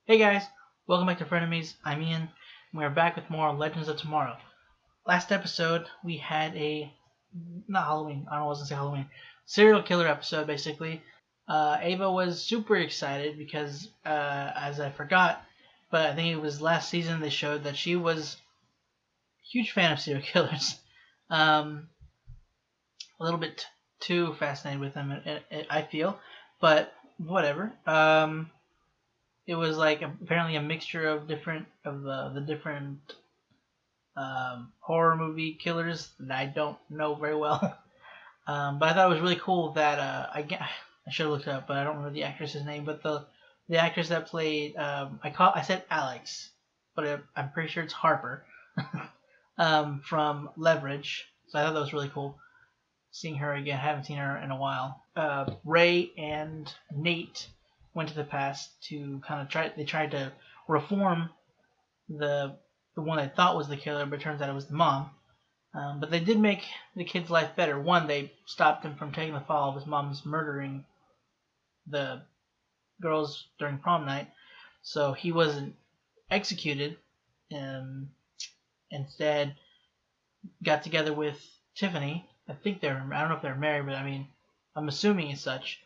Hey guys, welcome back to Frenemies. I'm Ian, and we're back with more Legends of Tomorrow. Last episode, we had not Halloween, I wasn't say Halloween, serial killer episode basically. Ava was super excited because, as I forgot, but I think it was last season they showed that she was a huge fan of serial killers. A little bit too fascinated with them, I feel, but whatever. It was like apparently a mixture of the different horror movie killers that I don't know very well. But I thought it was really cool that I should have looked it up, but I don't remember the actress's name. But the actress that played I said Alex, but I'm pretty sure it's Harper from Leverage. So I thought that was really cool seeing her again. I haven't seen her in a while. Ray and Nate went to the past to kind of they tried to reform the one they thought was the killer, but it turns out it was the mom. But they did make the kid's life better. One, they stopped him from taking the fall of his mom's murdering the girls during prom night, so he wasn't executed. Instead, got together with Tiffany. I don't know if they're married, but I mean, I'm assuming as such.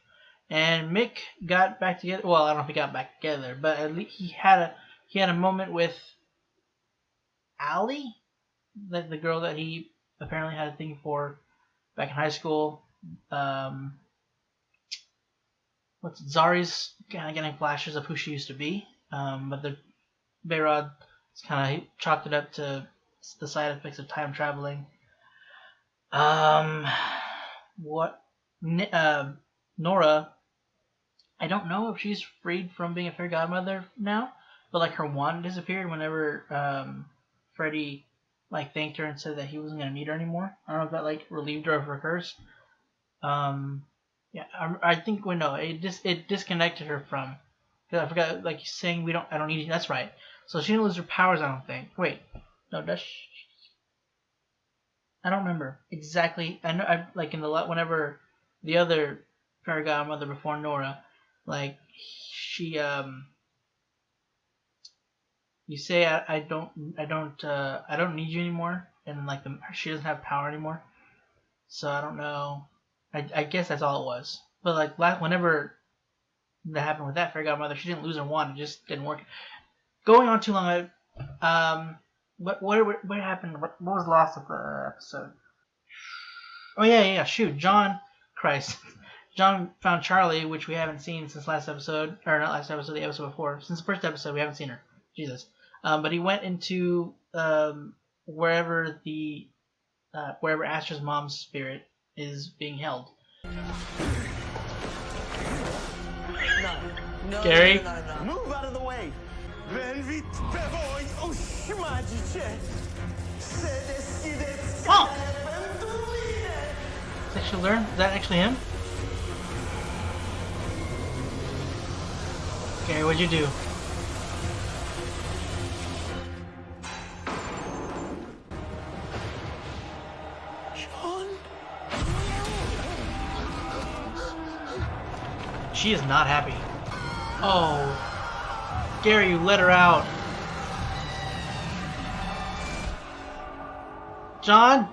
And Mick got back together. Well, I don't know if he got back together, but at least he had a moment with Allie, the girl that he apparently had a thing for back in high school. Zari's kind of getting flashes of who she used to be, but the Bayrod kind of chalked it up to the side effects of time traveling. Nora, I don't know if she's freed from being a fairy godmother now, but like her wand disappeared whenever Freddie thanked her and said that he wasn't gonna need her anymore. I don't know if that relieved her of her curse. Yeah, I think it disconnected her from. Because I forgot saying I don't need you. That's right. So she didn't lose her powers. I don't think. Wait, no, does she? I don't remember exactly. I know whenever the other fairy godmother before Nora, she you say I don't need you anymore, and she doesn't have power anymore. So I don't know. I guess that's all it was. But whenever that happened with that fairy godmother, she didn't lose her wand. It just didn't work. Going on too long. What happened? What was lost of the episode? Oh yeah. Shoot, John found Charlie, which we haven't seen since last episode, or not last episode, the episode before. Since the first episode, we haven't seen her. Jesus. But he went into wherever Astra's mom's spirit is being held. No, Gary? No. Move out of the way. Oh! Is that actually him? Gary, what'd you do? John? She is not happy. Oh, Gary, you let her out. John?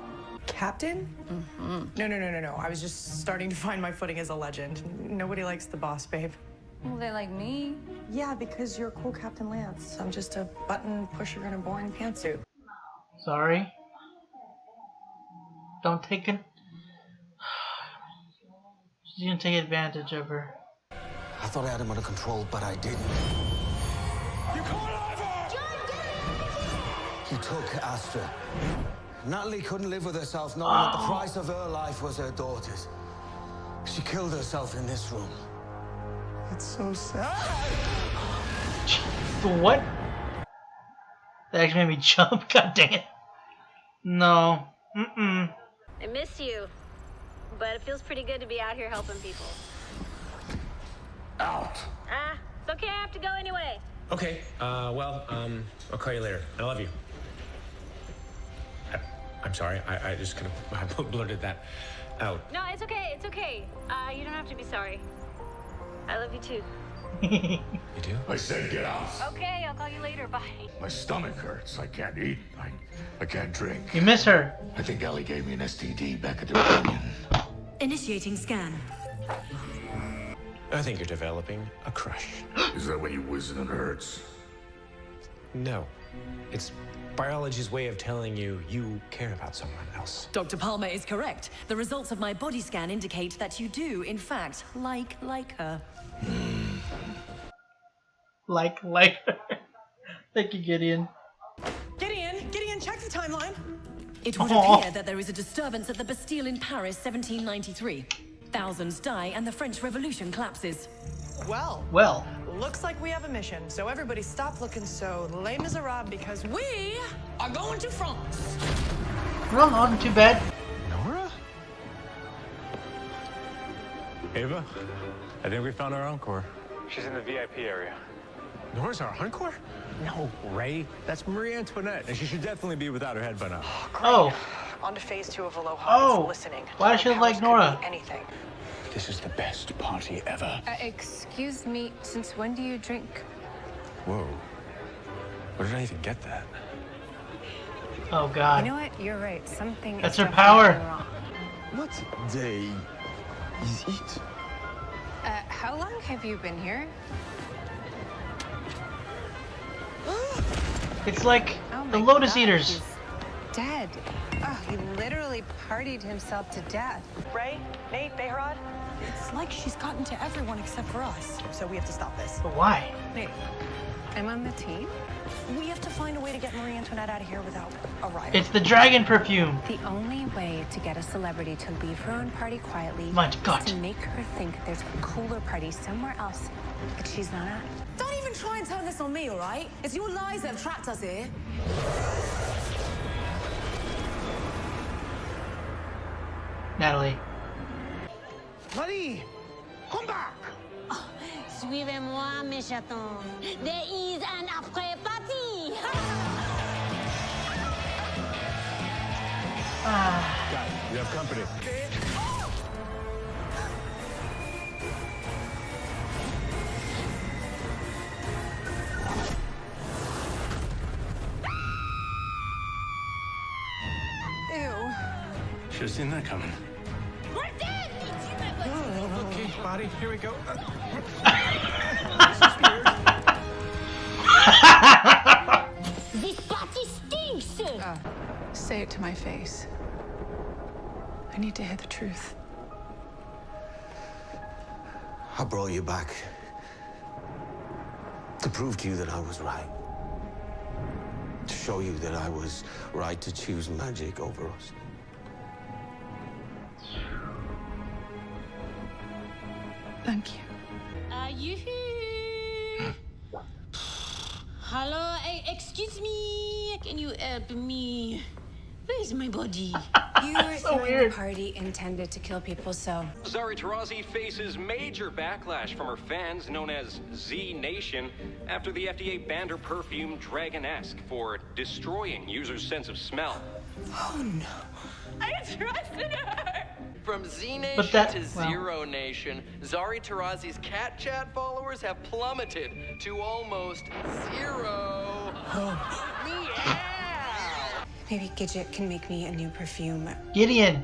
Captain? Mm-hmm. No. I was just starting to find my footing as a legend. Nobody likes the boss, babe. Well, they like me. Yeah, because you're cool Captain Lance. I'm just a button pusher in a boring pantsuit. Sorry. Don't take it. She's gonna take advantage of her. I thought I had him under control, but I didn't. You can't have her! He took Astra. Natalie couldn't live with herself knowing that the price of her life was her daughter's. She killed herself in this room. It's so sad. What? That actually made me jump. God dang it. No. I miss you, but it feels pretty good to be out here helping people. Out. It's okay, I have to go anyway. Okay, I'll call you later. I love you. I'm sorry, I just kind of blurted that out. No, it's okay, you don't have to be sorry. I love you too. You do? I said get out. Okay, I'll call you later. Bye. My stomach hurts. I can't eat. I can't drink. You miss her. I think Ellie gave me an STD back at the reunion. Initiating scan. I think you're developing a crush. Is that when you whiz and it hurts? No. It's biology's way of telling you you care about someone else. Dr. Palmer is correct. The results of my body scan indicate that you do, in fact, like her. Like. Thank you, Gideon. Gideon, check the timeline. It would appear that there is a disturbance at the Bastille in Paris, 1793. Thousands die and the French Revolution collapses. Well, looks like we have a mission. So everybody stop looking so Les Miserables because we are going to France. Well, not too bad. Nora? Ava, I think we found our encore. She's in the VIP area. Nora's our encore? No, Ray. That's Marie Antoinette, and she should definitely be without her head by now. Oh. On to phase 2 of Aloha. Oh. It's listening. Why does she look Powers like could Nora? be anything. This is the best party ever. Excuse me, since when do you drink? Whoa. Where did I even get that? Oh God. You know what? You're right. Something That's is her power. definitely wrong. What day is it? How long have you been here? It's like Oh the my Lotus God, Eaters. he's dead. Oh, he literally partied himself to death. Ray, Nate, Behrad, it's like she's gotten to everyone except for us. So we have to stop this. But why? Wait, I'm on the team? We have to find a way to get Marie Antoinette out of here without a riot. It's the dragon perfume. The only way to get a celebrity to leave her own party quietly My is God. to make her think there's a cooler party somewhere else that she's not at. Don't even try and turn this on me, all right? It's your lies that have trapped us here. Natalie. Marie, come back. Suivez-moi, mes chatons. There is an après-party. Got it. We have company. Ew. Should have seen that coming. We're dead! Okay, body, here we go. This party stinks! Say it to my face. I need to hear the truth. I brought you back to prove to you that I was right. To show you that I was right to choose magic over us. Thank you. Hello, excuse me. Can you help me? Where's my body? You were So throwing weird. a party intended to kill people, so... Zari Tarazi faces major backlash from her fans, known as Z Nation, after the FDA banned her perfume Dragon-esque for destroying users' sense of smell. Oh no. I trusted her. From Z Nation But that- to well. Zero Nation, Zari Tarazi's cat chat followers have plummeted to almost zero. Meow. Maybe Gidget can make me a new perfume. Gideon.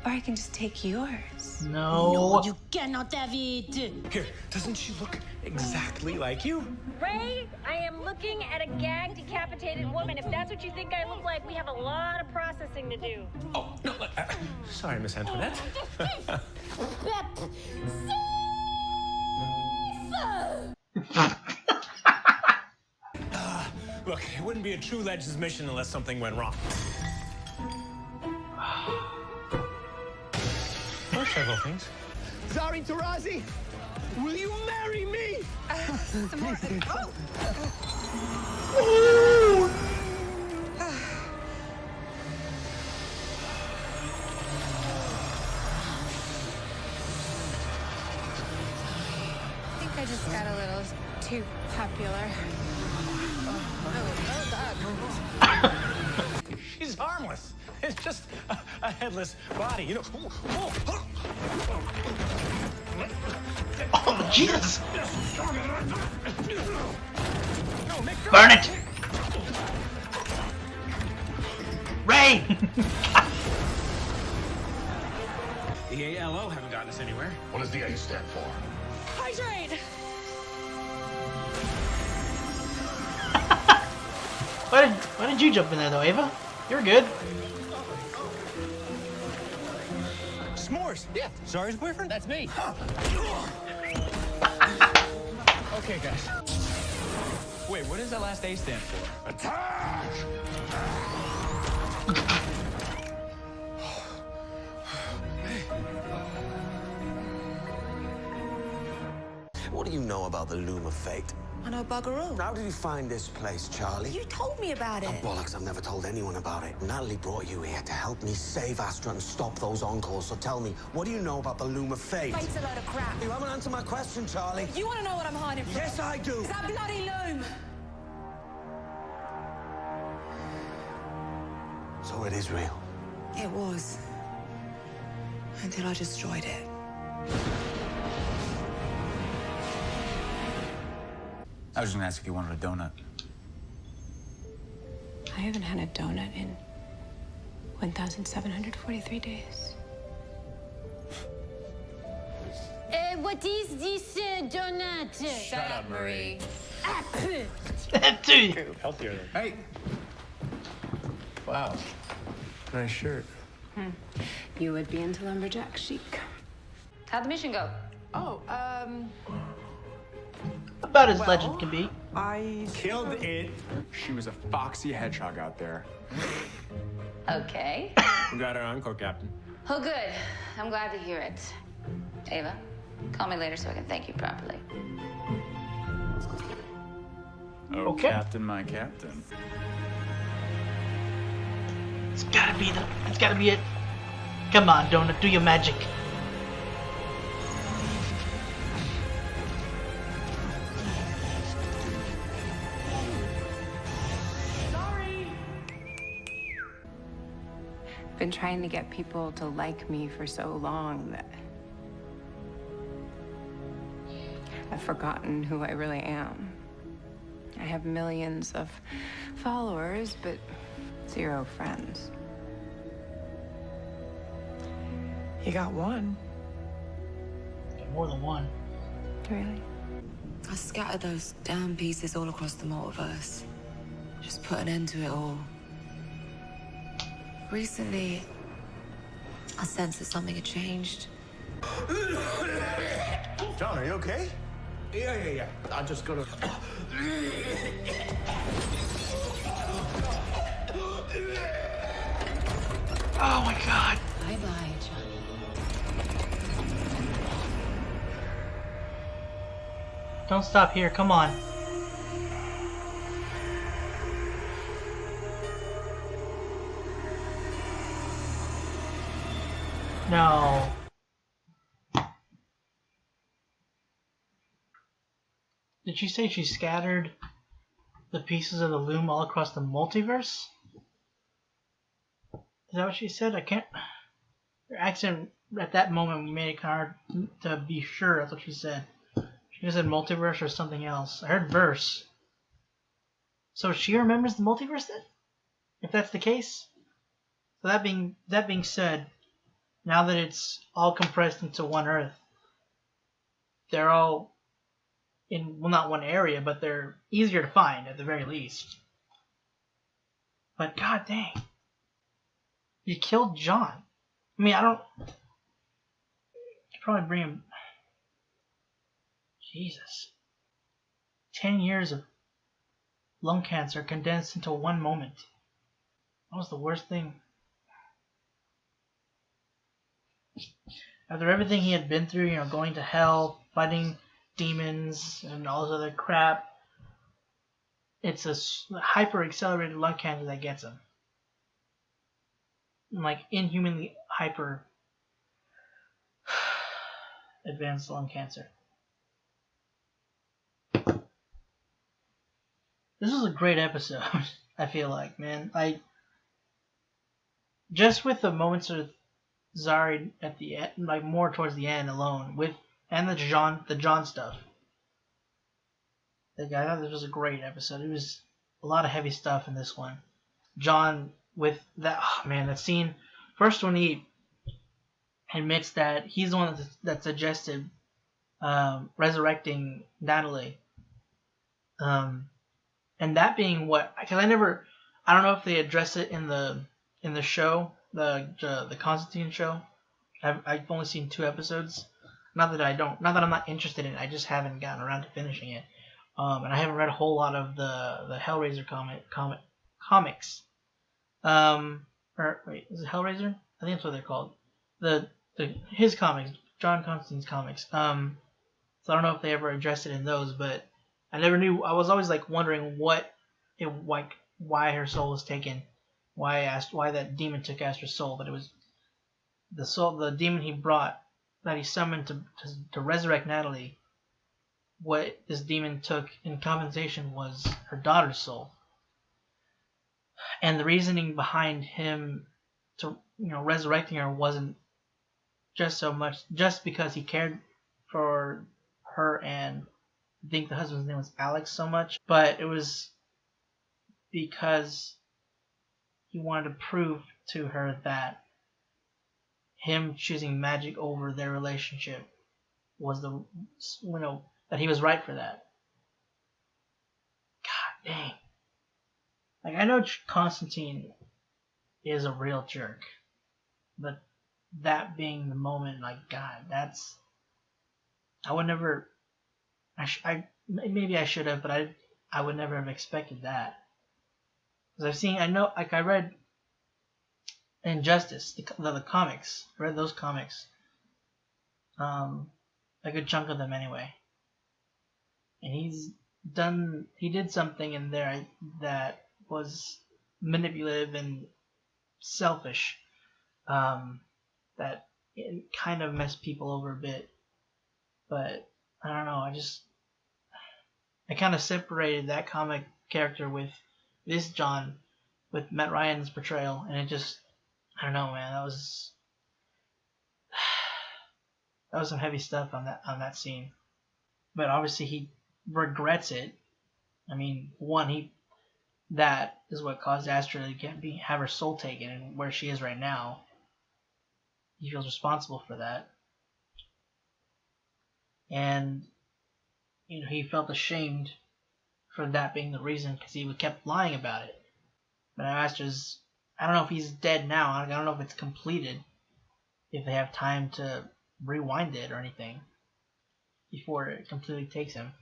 Or I can just take yours. No. You cannot have it. Here, doesn't she look exactly like you? Ray, I am looking at a gagged, decapitated woman. If that's what you think I look like, we have a lot of processing to do. Oh, no, sorry, Miss Antoinette. Look, it wouldn't be a true Legends mission unless something went wrong. Or several things. Zari Tarazi, will you marry me? I think I just got a little too popular. She's harmless. It's just a headless body, you know. Oh, Jesus! Burn it! Ray! The ALO haven't gotten us anywhere. What does the A stand for? Hydrate! Why did you jump in there though, Ava? You're good. S'mores. Yeah. Zari's boyfriend? That's me. Okay, guys. Wait, what does that last A stand for? Attack! What do you know about the Loom of Fate? I know bugger all. How did you find this place, Charlie? You told me about it. Oh, bollocks, I've never told anyone about it. Natalie brought you here to help me save Astra and stop those encores. So tell me, what do you know about the Loom of Fate? Fate's a load of crap. You haven't answered my question, Charlie. You want to know what I'm hiding from? Yes, I do. It's that bloody loom. So it is real. It was. Until I destroyed it. I was just gonna ask if you wanted a donut. I haven't had a donut in 1,743 days. What is this donut? Shut up, Marie. Healthier than. Hey. Wow. Nice shirt. You would be into lumberjack chic. How'd the mission go? Oh, About as legend can be. I Killed it. She was a foxy hedgehog out there. Okay. We got our encore, Captain. Oh, good. I'm glad to hear it. Ava, call me later so I can thank you properly. Oh, Okay. Captain, my captain. It's gotta be it. Come on, Donut, do your magic. Been trying to get people to like me for so long that I've forgotten who I really am. I have millions of followers, but 0 friends. You got one. More than one. Really? I scattered those damn pieces all across the multiverse. Just put an end to it all. Recently, I sensed that something had changed. John, are you okay? Yeah. I just gotta... Oh my god. Bye-bye, Johnny. Don't stop here, come on. No. Did she say she scattered the pieces of the loom all across the multiverse? Is that what she said? I can't... Her accent at that moment made it kind of hard to be sure that's what she said. She just said multiverse or something else. I heard verse. So she remembers the multiverse then? If that's the case? So that being said, now that it's all compressed into one Earth, they're all in, well, not one area, but they're easier to find at the very least. But god dang. You killed John. I mean, I don't... You could probably bring him... Jesus. 10 years of lung cancer condensed into one moment. That was the worst thing. After everything he had been through, you know, going to hell, fighting demons, and all this other crap, it's a hyper-accelerated lung cancer that gets him. Like, inhumanly hyper advanced lung cancer. This was a great episode, I feel like, man. Just with the moments of Zari at the end, like more towards the end alone, with and the John stuff. I thought this was a great episode. It was a lot of heavy stuff in this one. John with that, oh man, that scene. First when he admits that he's the one that suggested resurrecting Natalie. And that being what, because I don't know if they address it in the show, the Constantine show. I've only seen 2 episodes. Not that I'm not interested in it. I just haven't gotten around to finishing it. And I haven't read a whole lot of the Hellraiser comics. Or wait, is it Hellraiser? I think that's what they're called. His comics, John Constantine's comics. So I don't know if they ever addressed it in those, but I never knew. I was always like wondering why her soul was taken, why that demon took Astra's soul. But it was the demon he brought, that he summoned to resurrect Natalie. What this demon took in compensation was her daughter's soul. And the reasoning behind him to resurrecting her wasn't just because he cared for her, and I think the husband's name was Alex, so much, but it was because he wanted to prove to her that him choosing magic over their relationship was that he was right for that. God dang. Like, I know Constantine is a real jerk, but that being the moment, like, God, that's... I would never... maybe I should have, but I would never have expected that. Because I read Injustice, the comics. I read those comics. A good chunk of them anyway. And he did something in there that was manipulative and selfish, that it kind of messed people over a bit. But I don't know, I kind of separated that comic character with this John, with Matt Ryan's portrayal, and it just, I don't know, man, that was some heavy stuff on that scene. But obviously he regrets it. I mean, that is what caused Astra to have her soul taken, and where she is right now. He feels responsible for that. And he felt ashamed for that being the reason, because he kept lying about it. But now Astra's, I don't know if he's dead now. I don't know if it's completed, if they have time to rewind it or anything before it completely takes him.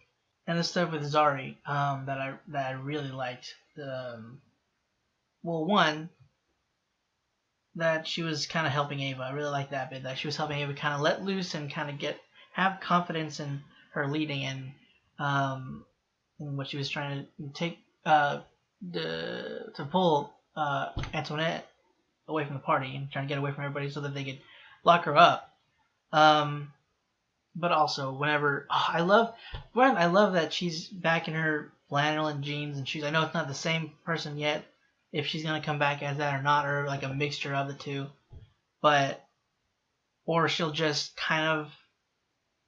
And the stuff with Zari, that I really liked. One, that she was kind of helping Ava. I really liked that bit, that she was helping Ava kind of let loose and kind of have confidence in her leading, and in what she was trying to take to pull Antoinette away from the party, and trying to get away from everybody so that they could lock her up. But also, I love that she's back in her flannel and jeans and shoes. I know it's not the same person yet, if she's gonna come back as that or not, or like a mixture of the two, or she'll just kind of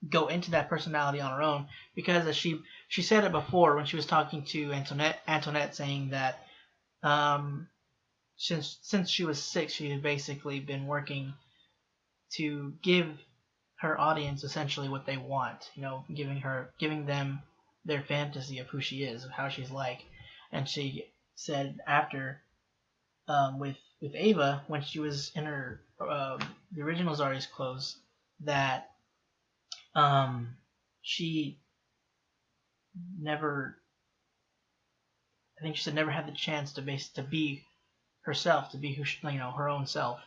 go into that personality on her own, because as she said it before when she was talking to Antoinette, saying that since she was 6, she had basically been working to give her audience essentially what they want, giving them their fantasy of who she is, of how she's like. And she said after, with Ava, when she was in her the original Zari's clothes, that she never, I think she said, never had the chance to be herself, to be who she, her own self.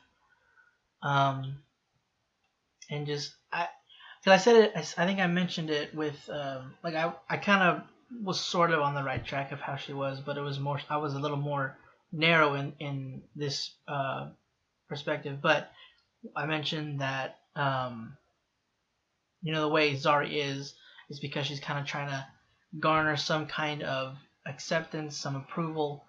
And just, because I said it, I think I mentioned it with, I kind of was sort of on the right track of how she was, but I was a little more narrow in this perspective. But I mentioned that, the way Zari is because she's kind of trying to garner some kind of acceptance, some approval,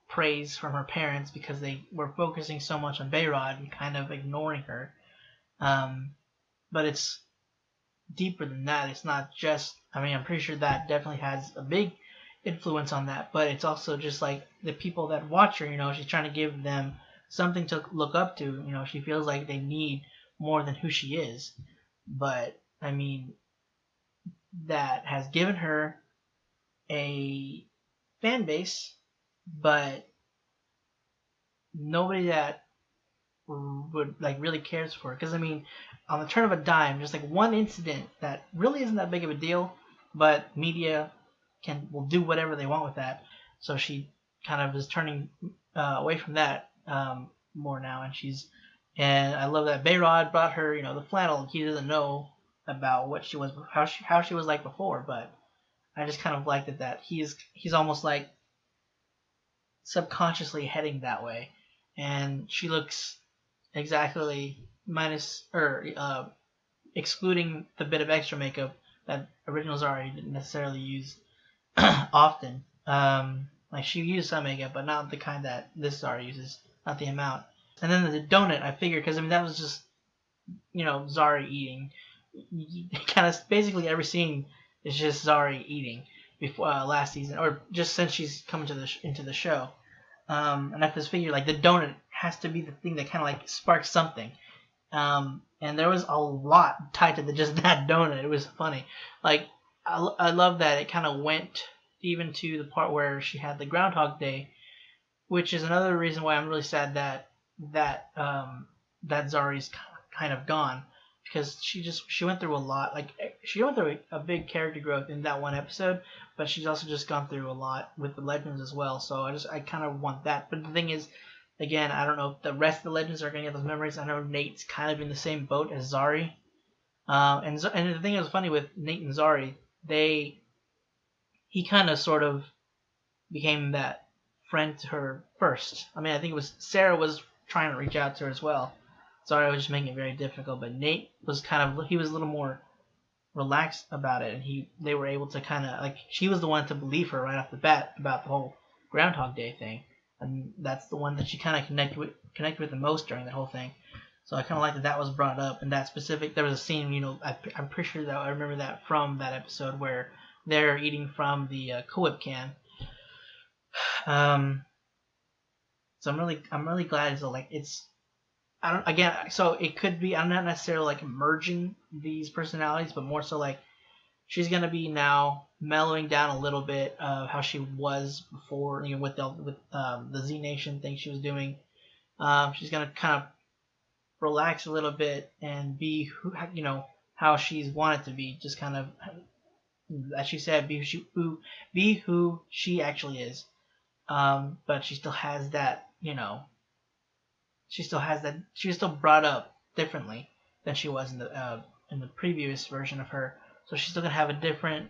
praise from her parents, because they were focusing so much on Behrad and kind of ignoring her. But it's deeper than that. It's not just, I mean, I'm pretty sure that definitely has a big influence on that, but it's also just like the people that watch her, you know, she's trying to give them something to look up to. You know, she feels like they need more than who she is. But, I mean, that has given her a fan base, but nobody that would like really cares for it. Because I mean, on the turn of a dime, just like one incident that really isn't that big of a deal, but media will do whatever they want with that. So she kind of is turning away from that more now, and I love that Bayrod brought her, you know, the flannel. He doesn't know about what she was, how she was like before, but I just kind of liked it that he's almost like subconsciously heading that way, and she looks exactly excluding the bit of extra makeup that original Zari didn't necessarily use often. Like she used some makeup, but not the kind that this Zari uses, not the amount. And then the donut, I figured, because I mean that was just, you know, Zari eating. Kind of basically every scene is just Zari eating before last season, or just since she's come into the show. And I just figured like the donut has to be the thing that kind of like sparks something. And there was a lot tied to just that donut. It was funny. Like I love that it kind of went even to the part where she had the Groundhog Day, which is another reason why I'm really sad that Zari's kind of gone, because she went through a lot. Like she went through a big character growth in that one episode, but she's also just gone through a lot with the Legends as well. So I kind of want that. But the thing is, again, I don't know if the rest of the Legends are going to get those memories. I know Nate's kind of in the same boat as Zari. And the thing that was funny with Nate and Zari, he kind of sort of became that friend to her first. I mean, I think it was Sarah was trying to reach out to her as well. Zari was just making it very difficult, but Nate was he was a little more relaxed about it, and they were able to kind of like, she was the one to believe her right off the bat about the whole Groundhog Day thing, and that's the one that she kind of connected with the most during that whole thing. So I kind of like that was brought up, and that specific, there was a scene, you know, I'm pretty sure that I remember that from that episode where they're eating from the Co-op can. So I'm really glad it's like so it could be, I'm not necessarily like merging these personalities, but more so like she's gonna be now mellowing down a little bit of how she was before, you know, with the Z Nation thing she was doing. She's gonna kind of relax a little bit and be who, you know, how she's wanted to be, just kind of, as she said, be who she actually is. But she still has that, you know, she was still brought up differently than she was in the previous version of her. So she's still gonna have a different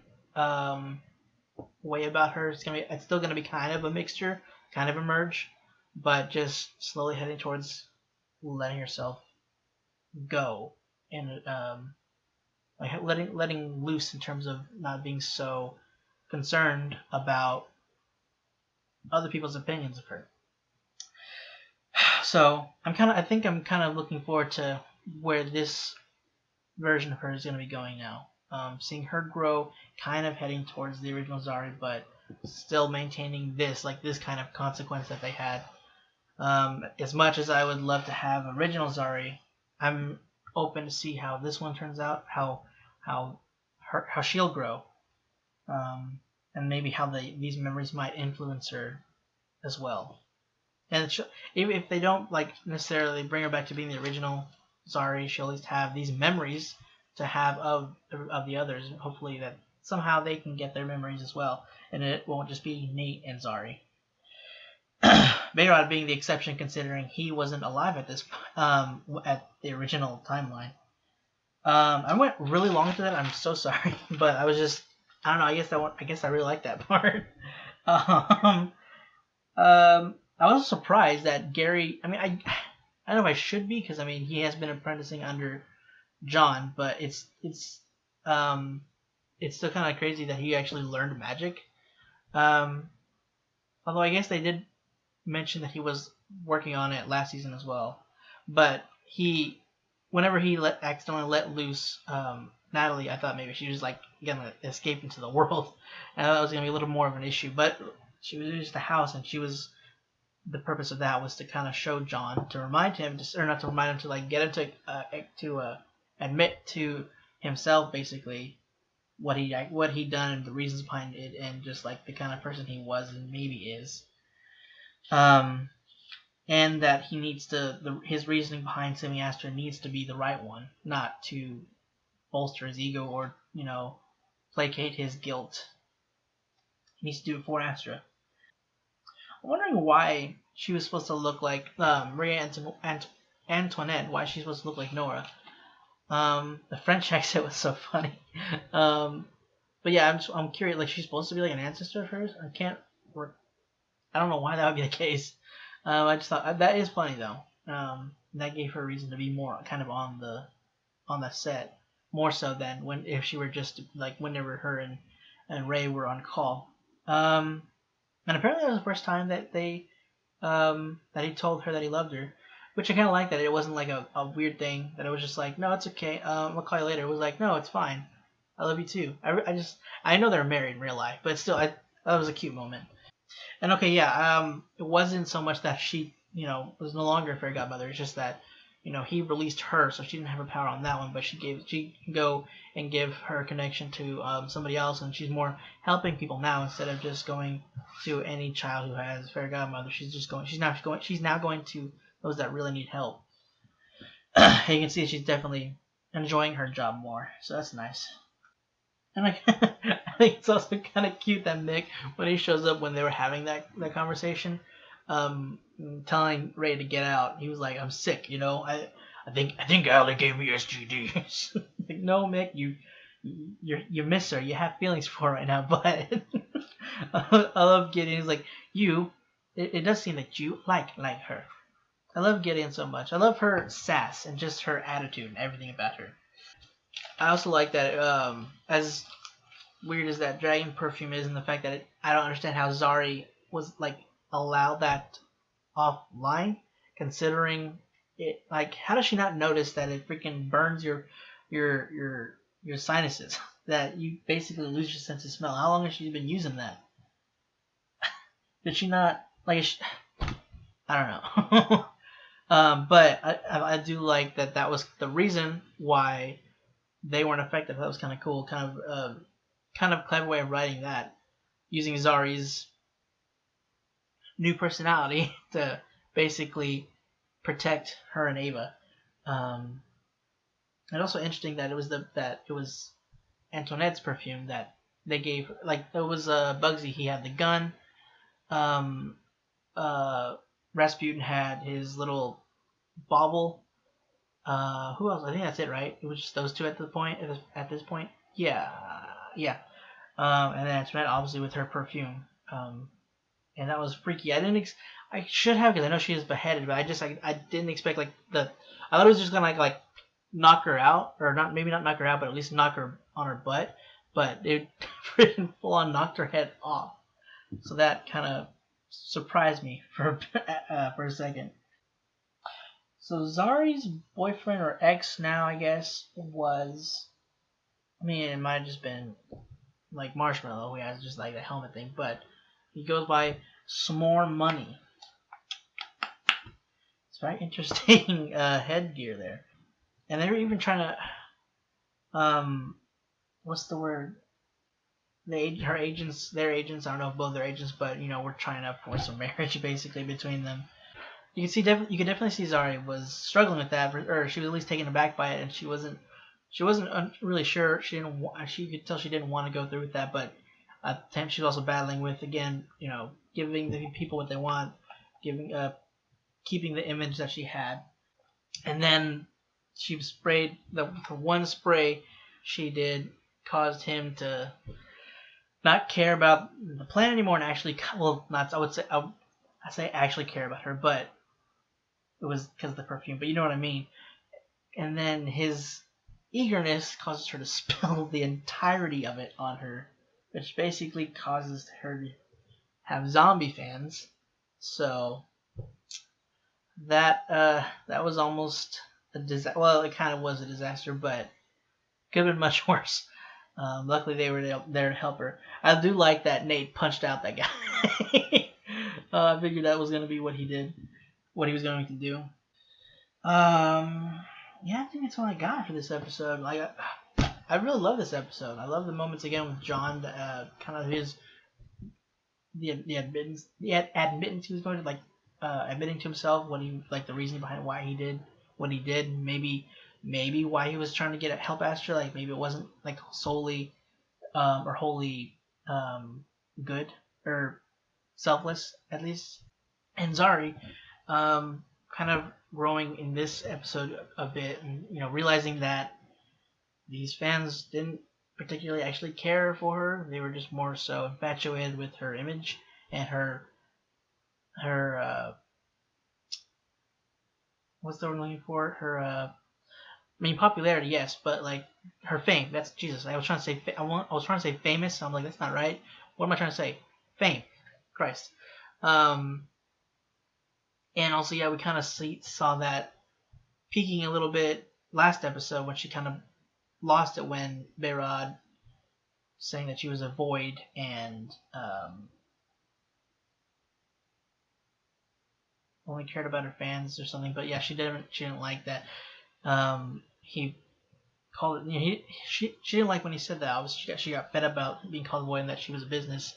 way about her. It's still gonna be kind of a mixture, kind of a merge, but just slowly heading towards letting herself go and like letting loose in terms of not being so concerned about other people's opinions of her. So I think I'm kind of looking forward to where this version of her is going to be going now. Seeing her grow, kind of heading towards the original Zari, but still maintaining this kind of consequence that they had. As much as I would love to have original Zari, I'm open to see how this one turns out, how she'll grow, and maybe how these memories might influence her as well. And if they don't like necessarily bring her back to being the original Zari, she'll at least have these memories to have of the others. Hopefully that somehow they can get their memories as well, and it won't just be Nate and Zari. Bayrod being the exception, considering he wasn't alive at at the original timeline. I went really long into that. I'm so sorry, but I was just, I don't know. I guess I really like that part. I was surprised that Gary. I mean, I don't know if I should be, because I mean he has been apprenticing under John, but it's still kind of crazy that he actually learned magic. Although I guess they did mention that he was working on it last season as well. But whenever he accidentally let loose Natalie, I thought maybe she was like gonna escape into the world, and I thought that was gonna be a little more of an issue. But she was just a house, and the purpose of that was to kind of show John, to remind him, or not to remind him, to like get him to admit to himself basically what he done and the reasons behind it, and just like the kind of person he was and maybe is. And that he needs to, his reasoning behind saving Astra needs to be the right one, not to bolster his ego or, placate his guilt. He needs to do it for Astra. I'm wondering why she was supposed to look like Marie Antoinette, why she's supposed to look like Nora. The French accent was so funny. But yeah, I'm curious, like, she's supposed to be like an ancestor of hers? I don't know why that would be the case. I just thought that is funny though. That gave her a reason to be more kind of on the set, more so than if she were just like whenever her and Ray were on call. And apparently that was the first time that that he told her that he loved her, which I kind of like that it wasn't like a weird thing, that it was just like, no, it's okay, I'll call you later. It was like, no, it's fine, I love you too. I know they're married in real life, but still, that was a cute moment. And okay, yeah, it wasn't so much that she, was no longer a fairy godmother. It's just that, he released her, so she didn't have her power on that one. But she can go and give her connection to somebody else, and she's more helping people now instead of just going to any child who has a fairy godmother. She's now going to those that really need help. And you can see she's definitely enjoying her job more, so that's nice. And I think it's also kind of cute that Mick, when he shows up when they were having that conversation, telling Ray to get out, he was like, "I'm sick, I think Allie gave me STD." Like, no, Mick, you miss her. You have feelings for her right now, but I love Gideon. He's like, it does seem that you like her. I love Gideon so much. I love her sass and just her attitude and everything about her. I also like that, as weird as that dragon perfume is, and the fact that I don't understand how Zari was like allowed that offline, considering it. Like, how does she not notice that it freaking burns your sinuses? That you basically lose your sense of smell. How long has she been using that? Did she not like? I don't know. But I do like that was the reason why they weren't effective. That was kind of cool. Kind of clever way of writing that, using Zari's new personality to basically protect her and Ava. And also interesting that it was Antoinette's perfume that they gave her. Like, it was Bugsy. He had the gun. Rasputin had his little bauble. Who else? I think that's it, right? It was just those two at this point. Yeah. And then Antoinette, obviously, with her perfume. And that was freaky. I should have, because I know she was beheaded, but I didn't expect I thought it was just gonna like knock her out, or maybe not knock her out, but at least knock her on her butt. But it freaking full on knocked her head off. So that kind of surprised me for a second. So Zari's boyfriend, or ex now, I guess, was, it might have just been like Marshmallow, who has just like the helmet thing, but he goes by S'more Money. It's very interesting headgear there. And they were even trying to, what's the word? Their agents, I don't know if both their agents, but we're trying to force a marriage basically between them. You could definitely see Zari was struggling with that, or she was at least taken aback by it, and she wasn't really sure. She could tell she didn't want to go through with that, but at the time she was also battling with, again, giving the people what they want, keeping the image that she had. And then she sprayed the one spray she did caused him to not care about the plan anymore, and actually, I say actually care about her, but it was because of the perfume, but you know what I mean. And then his eagerness causes her to spill the entirety of it on her, which basically causes her to have zombie fans. So that was almost a disaster. Well, it kind of was a disaster, but Could have been much worse. Luckily, they were there to help her. I do like that Nate punched out that guy. I figured that was going to be what he did, what he was going to do. Yeah, I think that's all I got for this episode. Like, I really love this episode. I love the moments again with John, kind of the admittance he was going to, like, admitting to himself what he, like, the reason behind why he did what he did. Maybe why he was trying to get help Astra. Like, maybe it wasn't like solely or wholly good or selfless, at least. And Zari, kind of growing in this episode a bit, and realizing that these fans didn't particularly actually care for her. They were just more so infatuated with her image and her what's the word I'm looking for? Her I mean, popularity, yes, but like her fame. That's Jesus. I was trying to say I was trying to say famous. So I'm like, that's not right. What am I trying to say? Fame. Christ. And also, yeah, we kind of saw that peaking a little bit last episode when she kind of lost it when Behrad saying that she was a void and only cared about her fans or something. But yeah, she didn't like that. He called it. She didn't like when he said that. She got fed about being called a void and that she was a business.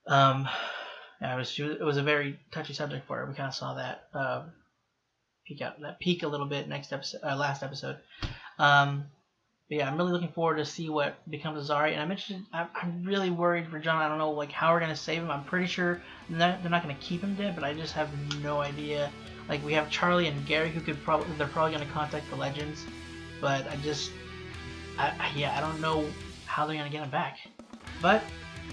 Yeah, it was a very touchy subject for her. We kind of saw that peak a little bit last episode. But yeah, I'm really looking forward to see what becomes of Zari. And I mentioned I'm really worried for John. I don't know like how we're gonna save him. I'm pretty sure they're not gonna keep him dead, but I just have no idea. Like we have Charlie and Gary who they're probably gonna contact the Legends, but I don't know how they're gonna get him back. But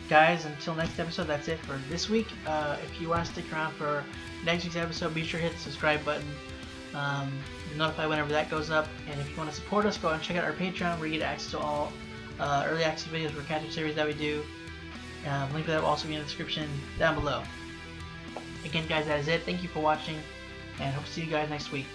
guys, until next episode, that's it for this week. If you want to stick around for next week's episode, be sure to hit the subscribe button. Be notified whenever that goes up. And if you want to support us, go and check out our Patreon where you get access to all early access videos for catch-up series that we do. Link to that will also be in the description down below. Again, guys, that is it. Thank you for watching, and hope to see you guys next week.